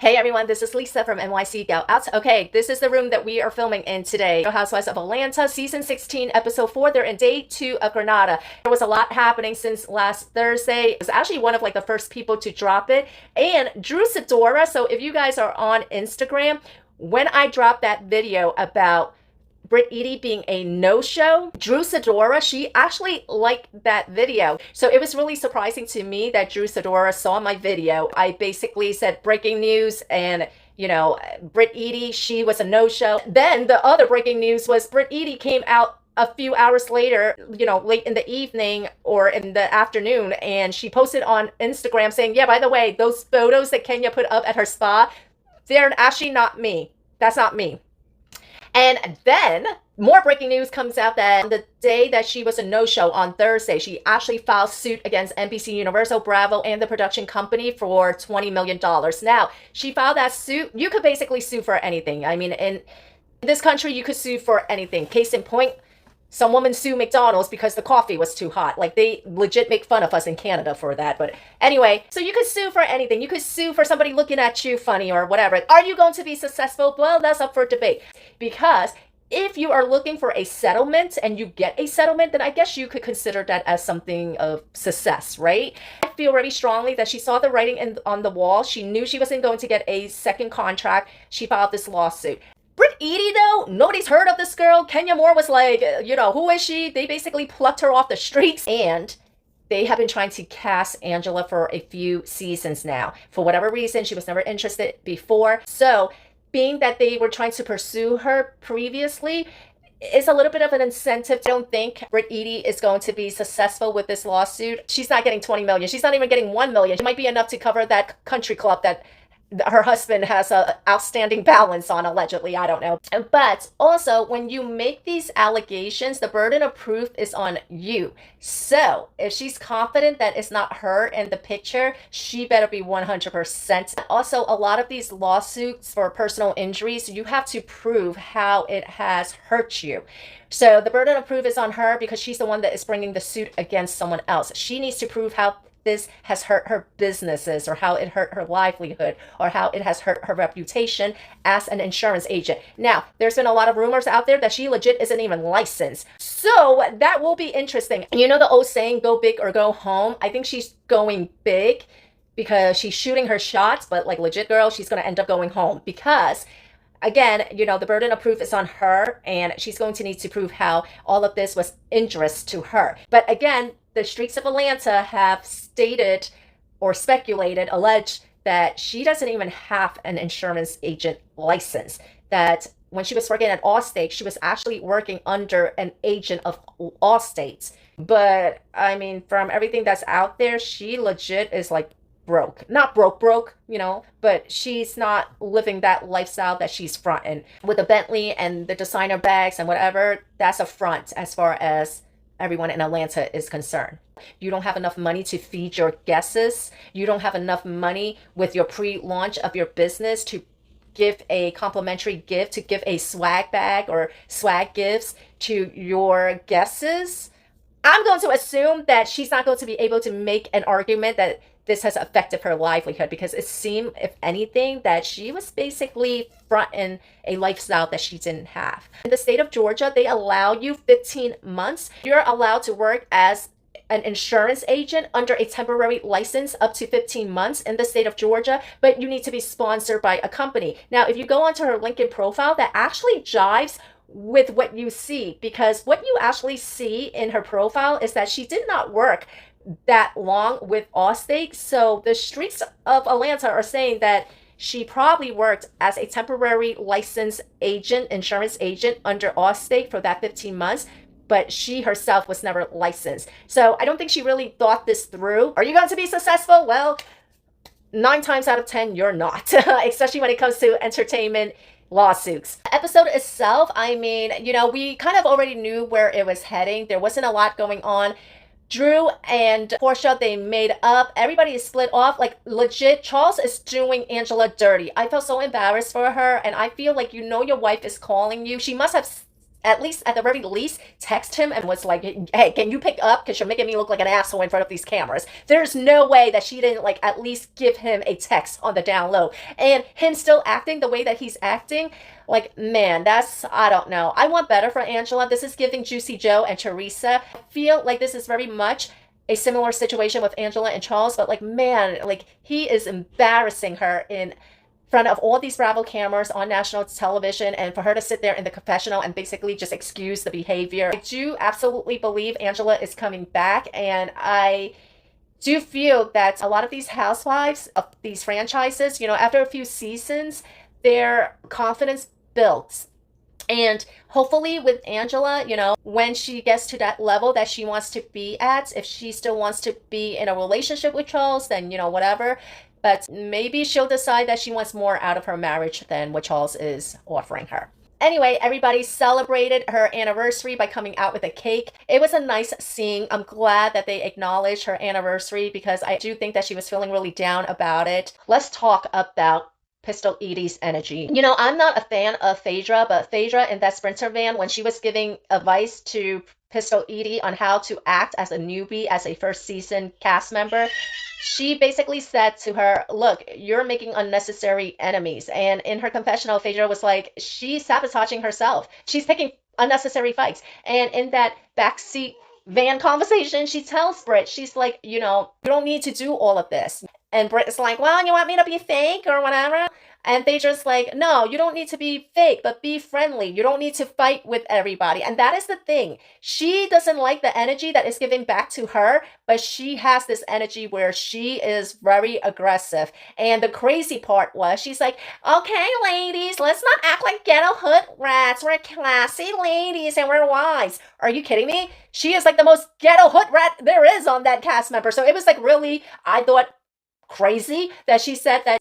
Hey everyone, this is Lisa from NYC Go Out. Okay, this is the room that we are filming in today. Real Housewives of Atlanta, season 16, episode 4. They're in day 2 of Grenada. There was a lot happening since last Thursday. It was actually one of the first people to drop it. And Drew Sidora, so if you guys are on Instagram, when I dropped that video about Brit Eady being a no-show, Drew Sidora, she actually liked that video. So it was really surprising to me that Drew Sidora saw my video. I basically said breaking news and Brit Eady, she was a no-show. Then the other breaking news was Brit Eady came out a few hours later, late in the evening or in the afternoon, and she posted on Instagram saying, yeah, by the way, those photos that Kenya put up at her spa, they're actually not me. That's not me. And then more breaking news comes out that on the day that she was a no-show on Thursday, she actually filed suit against NBC Universal, Bravo, and the production company for $20 million. Now, she filed that suit. You could basically sue for anything. I mean, in this country, you could sue for anything. Case in point, some woman sued McDonald's because the coffee was too hot. They legit make fun of us in Canada for that. But anyway, so you could sue for anything. You could sue for somebody looking at you funny or whatever. Are you going to be successful? Well, that's up for debate. Because if you are looking for a settlement and you get a settlement, then I guess you could consider that as something of success, right? I feel very strongly that she saw the writing on the wall. She knew she wasn't going to get a second contract. She filed this lawsuit. Brit Eady, though, nobody's heard of this girl. Kenya Moore was like, who is she? They basically plucked her off the streets. And they have been trying to cast Angela for a few seasons now. For whatever reason, she was never interested before. So being that they were trying to pursue her previously, is a little bit of an incentive. I don't think Brit Eady is going to be successful with this lawsuit. She's not getting 20 million. She's not even getting 1 million. It might be enough to cover that country club that her husband has a outstanding balance on, allegedly. I don't know. But also, when you make these allegations, the burden of proof is on you. So if she's confident that it's not her in the picture, she better be 100%. Also, a lot of these lawsuits for personal injuries, you have to prove how it has hurt you. So the burden of proof is on her because she's the one that is bringing the suit against someone else. She needs to prove how this has hurt her businesses, or how it hurt her livelihood, or how it has hurt her reputation as an insurance agent. Now, there's been a lot of rumors out there that she legit isn't even licensed. So that will be interesting. You know the old saying, go big or go home? I think she's going big because she's shooting her shots, but legit girl, she's going to end up going home because again, the burden of proof is on her, and she's going to need to prove how all of this was injurious to her. But again, the streets of Atlanta have stated or speculated, alleged that she doesn't even have an insurance agent license. That when she was working at Allstate, she was actually working under an agent of Allstate. But I mean, from everything that's out there, she legit is broke. Not broke, but she's not living that lifestyle that she's fronting. With the Bentley and the designer bags and whatever, that's a front as far as everyone in Atlanta is concerned. You don't have enough money to feed your guests. You don't have enough money with your pre-launch of your business to give a complimentary gift, to give a swag bag or swag gifts to your guests. I'm going to assume that she's not going to be able to make an argument that this has affected her livelihood, because it seemed, if anything, that she was basically fronting a lifestyle that she didn't have. In the state of Georgia, they allow you 15 months. You're allowed to work as an insurance agent under a temporary license up to 15 months in the state of Georgia, but you need to be sponsored by a company. Now, if you go onto her LinkedIn profile, that actually jives with what you see, because what you actually see in her profile is that she did not work that long with Allstate. So the streets of Atlanta are saying that she probably worked as a temporary licensed agent, insurance agent under Allstate for that 15 months, but she herself was never licensed. So I don't think she really thought this through. Are you going to be successful? Well, 9 times out of 10, you're not, especially when it comes to entertainment lawsuits. The episode itself, I mean, we kind of already knew where it was heading. There wasn't a lot going on. Drew and Portia, they made up. Everybody is split off. Legit, Charles is doing Angela dirty. I felt so embarrassed for her, and I feel like your wife is calling you. She must have at least at the very least text him and was like, hey, can you pick up, because you're making me look like an asshole in front of these cameras. There's no way that she didn't like at least give him a text on the down low. And him still acting the way that he's acting, like, man, that's, I don't know. I want better for Angela. This is giving Juicy Joe and Teresa. I feel like this is very much a similar situation with Angela and Charles, but like, man, like, he is embarrassing her in front of all these Bravo cameras on national television, and for her to sit there in the confessional and basically just excuse the behavior. I do absolutely believe Angela is coming back, and I do feel that a lot of these housewives of these franchises, you know, after a few seasons, their confidence builds. And hopefully with Angela, you know, when she gets to that level that she wants to be at, if she still wants to be in a relationship with Charles, then, you know, whatever. But maybe she'll decide that she wants more out of her marriage than what Charles is offering her. Anyway, everybody celebrated her anniversary by coming out with a cake. It was a nice scene. I'm glad that they acknowledged her anniversary, because I do think that she was feeling really down about it. Let's talk about Pistol Eady's energy. You know, I'm not a fan of Phaedra, but Phaedra in that Sprinter van, when she was giving advice to Pistol Eady on how to act as a newbie, as a first season cast member, she basically said to her, look, you're making unnecessary enemies. And in her confessional, Phaedra was like, she's sabotaging herself. She's picking unnecessary fights. And in that backseat van conversation, she tells Brit, she's like, you know, you don't need to do all of this. And Brit is like, well, you want me to be fake or whatever? And Phaedra's like, no, you don't need to be fake, but be friendly. You don't need to fight with everybody. And that is the thing. She doesn't like the energy that is given back to her, but she has this energy where she is very aggressive. And the crazy part was, she's like, okay, ladies, let's not act like ghetto hood rats. We're classy ladies and we're wise. Are you kidding me? She is like the most ghetto hood rat there is on that cast member. So it was like really, I thought, crazy that she said that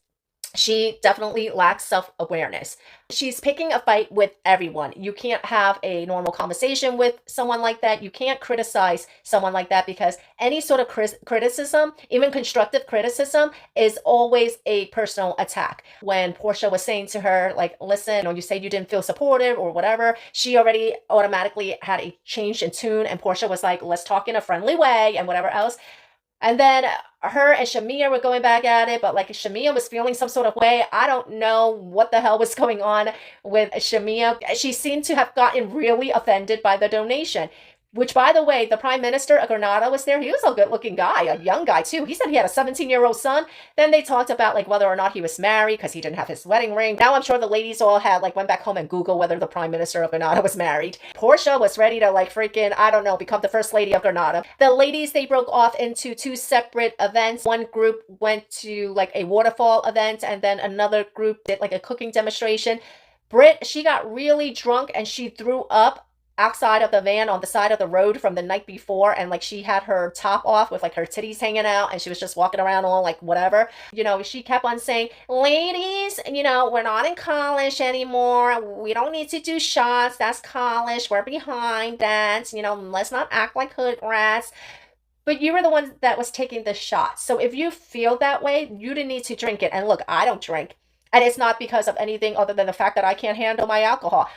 she definitely lacks self-awareness. She's picking a fight with everyone. You can't have a normal conversation with someone like that. You can't criticize someone like that, because any sort of criticism, even constructive criticism, is always a personal attack. When Portia was saying to her, like, listen, or you said you didn't feel supported or whatever, she already automatically had a change in tune, and Portia was like, let's talk in a friendly way and whatever else. And then her and Shamia were going back at it, but like Shamia was feeling some sort of way. I don't know what the hell was going on with Shamia. She seemed to have gotten really offended by the donation. Which, by the way, the Prime Minister of Grenada was there. He was a good-looking guy, a young guy, too. He said he had a 17-year-old son. Then they talked about, like, whether or not he was married, because he didn't have his wedding ring. Now I'm sure the ladies all had, like, went back home and Googled whether the Prime Minister of Grenada was married. Portia was ready to, like, freaking, I don't know, become the First Lady of Grenada. The ladies, they broke off into two separate events. One group went to, like, a waterfall event, and then another group did, like, a cooking demonstration. Brit, she got really drunk, and she threw up outside of the van on the side of the road from the night before, and like she had her top off with like her titties hanging out, and she was just walking around all like whatever, you know. She kept on saying, ladies, you know, we're not in college anymore, we don't need to do shots, that's college, we're behind that, you know, let's not act like hood rats. But you were the one that was taking the shot, so if you feel that way, you didn't need to drink it. And look, I don't drink. And it's not because of anything other than the fact that I can't handle my alcohol.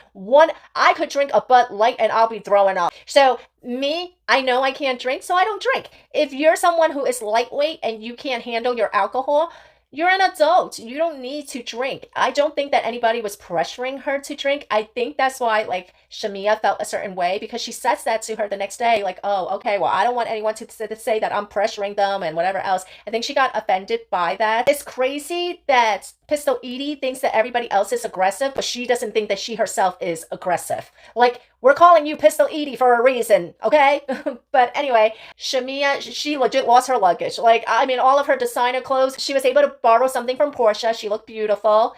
I could drink a Bud Light and I'll be throwing up. So me, I know I can't drink, so I don't drink. If you're someone who is lightweight and you can't handle your alcohol, you're an adult. You don't need to drink. I don't think that anybody was pressuring her to drink. I think that's why, like, Shamia felt a certain way, because she says that to her the next day, like, oh, okay, well, I don't want anyone to say that I'm pressuring them and whatever else. I think she got offended by that. It's crazy that Pistol Eady thinks that everybody else is aggressive, but she doesn't think that she herself is aggressive. Like, we're calling you Pistol Eady for a reason, okay? But anyway, Shamia, she legit lost her luggage. Like, I mean, all of her designer clothes, she was able to borrow something from Portia. She looked beautiful.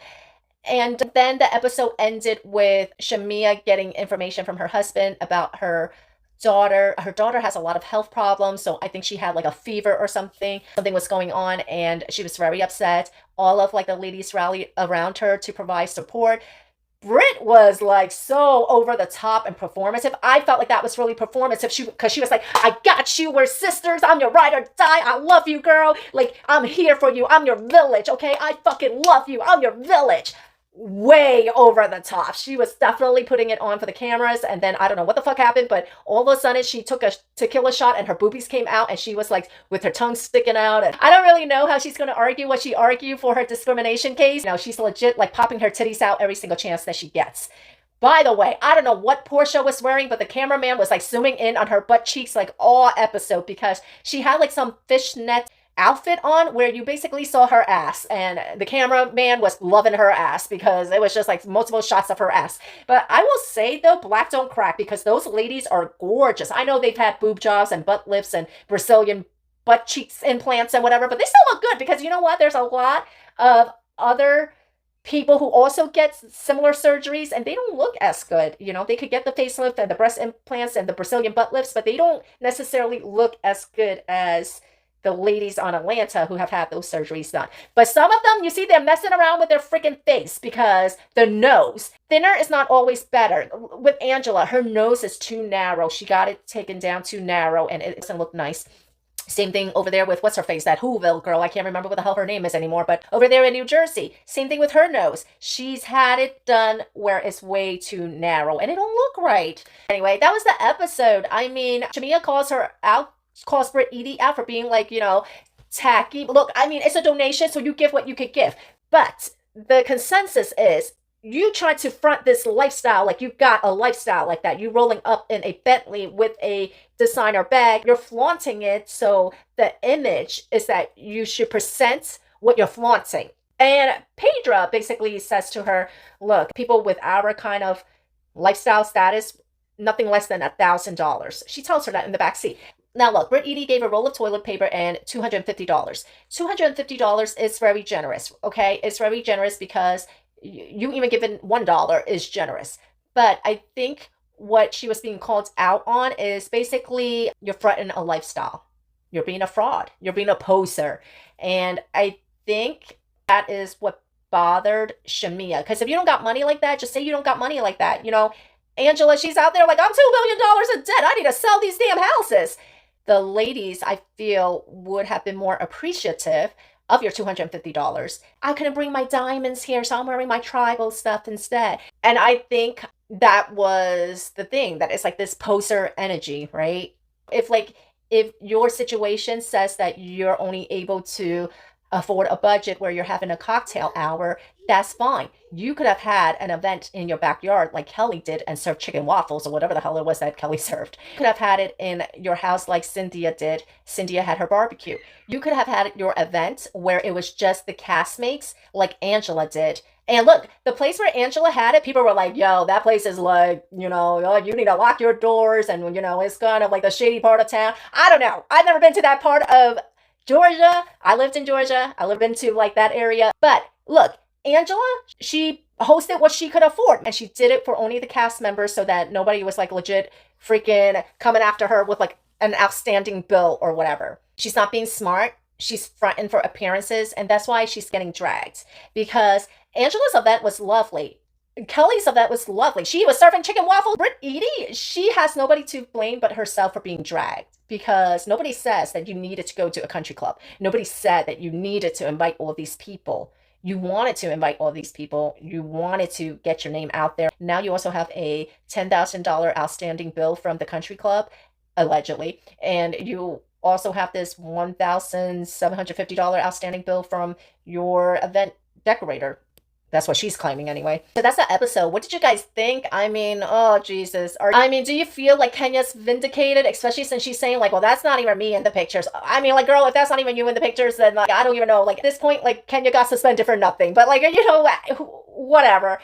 And then the episode ended with Shamia getting information from her husband about her daughter. Her daughter has a lot of health problems, so I think she had like a fever or something. Something was going on, and she was very upset. All of like the ladies rallied around her to provide support. Brit was like so over the top and performative. I felt like that was really performative, because she was like, I got you, we're sisters, I'm your ride or die, I love you, girl, like, I'm here for you, I'm your village, okay, I fucking love you, I'm your village. way over the top. She was definitely putting it on for the cameras, and then I don't know what the fuck happened, but all of a sudden she took a tequila shot and her boobies came out and she was like with her tongue sticking out. And I don't really know how she's going to argue what she argued for her discrimination case. You know, she's legit like popping her titties out every single chance that she gets. By the way, I don't know what Portia was wearing, but the cameraman was like zooming in on her butt cheeks like all episode because she had like some fishnet outfit on where you basically saw her ass, and the cameraman was loving her ass because it was just like multiple shots of her ass. But I will say though, black don't crack because those ladies are gorgeous. I know they've had boob jobs and butt lifts and Brazilian butt cheeks implants and whatever, but they still look good because you know what? There's a lot of other people who also get similar surgeries and they don't look as good. You know, they could get the facelift and the breast implants and the Brazilian butt lifts, but they don't necessarily look as good as the ladies on Atlanta who have had those surgeries done. But some of them, you see, they're messing around with their freaking face because the nose. Thinner is not always better. With Angela, her nose is too narrow. She got it taken down too narrow and it doesn't look nice. Same thing over there with, what's her face, that Whoville girl. I can't remember what the hell her name is anymore, but over there in New Jersey, same thing with her nose. She's had it done where it's way too narrow and it don't look right. Anyway, that was the episode. I mean, Shamia calls Brit Eady out for being like, you know, tacky. Look, I mean, it's a donation, so you give what you could give. But the consensus is you try to front this lifestyle like you've got a lifestyle like that. You rolling up in a Bentley with a designer bag. You're flaunting it, so the image is that you should present what you're flaunting. And Pedra basically says to her, look, people with our kind of lifestyle status, nothing less than $1,000. She tells her that in the back seat. Now look, Brit Eady gave a roll of toilet paper and $250. $250 is very generous, okay? It's very generous because you even giving $1 is generous. But I think what she was being called out on is basically you're fronting a lifestyle. You're being a fraud. You're being a poser. And I think that is what bothered Shamia. Because if you don't got money like that, just say you don't got money like that. You know, Angela, she's out there like, I'm $2 billion in debt. I need to sell these damn houses. The ladies, I feel, would have been more appreciative of your $250. I couldn't bring my diamonds here, so I'm wearing my tribal stuff instead. And I think that was the thing, that it's like this poser energy, right? If your situation says that you're only able to afford a budget where you're having a cocktail hour, that's fine. You could have had an event in your backyard like Kelly did and served chicken waffles or whatever the hell it was that Kelly served. You could have had it in your house like Cynthia did. Cynthia had her barbecue. You could have had your event where it was just the castmates like Angela did. And look, the place where Angela had it, people were like, yo, that place is like, you know, you need to lock your doors and, you know, it's kind of like the shady part of town. I don't know. I've never been to that part of Georgia. I lived in Georgia. I lived into like that area. But look, Angela, she hosted what she could afford. And she did it for only the cast members so that nobody was like legit freaking coming after her with like an outstanding bill or whatever. She's not being smart. She's fronting for appearances. And that's why she's getting dragged. Because Angela's event was lovely. Kelly's event was lovely. She was serving chicken waffles. Brit Eady, she has nobody to blame but herself for being dragged. Because nobody says that you needed to go to a country club. Nobody said that you needed to invite all these people. You wanted to invite all these people. You wanted to get your name out there. Now you also have a $10,000 outstanding bill from the country club, allegedly. And you also have this $1,750 outstanding bill from your event decorator. That's what she's claiming anyway. So that's the episode. What did you guys think? I mean, oh, Jesus. Do you feel like Kenya's vindicated? Especially since she's saying like, well, that's not even me in the pictures. I mean, like, girl, if that's not even you in the pictures, then like, I don't even know. Like at this point, like Kenya got suspended for nothing. But like, you know, whatever.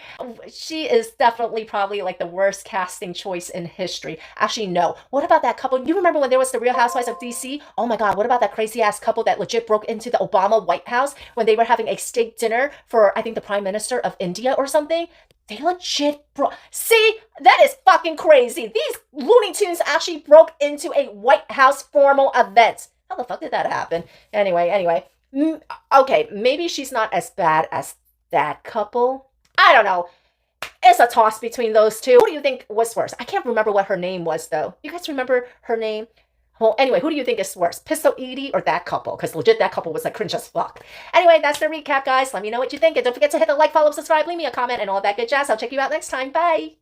She is definitely probably like the worst casting choice in history. Actually, no. What about that couple? You remember when there was the Real Housewives of DC? Oh my God, what about that crazy ass couple that legit broke into the Obama White House when they were having a steak dinner for, I think, the Prime Minister of India or something? They legit See, that is fucking crazy. These Looney Tunes actually broke into a White House formal event. How the fuck did that happen? Anyway. Okay, maybe she's not as bad as that couple. I don't know. It's a toss between those two. What do you think was worse? I can't remember what her name was though. You guys remember her name? Well, anyway, who do you think is worse? Pistol Eady or that couple? Because legit, that couple was like cringe as fuck. Anyway, that's the recap, guys. Let me know what you think. And don't forget to hit the like, follow, subscribe, leave me a comment, and all that good jazz. I'll check you out next time. Bye.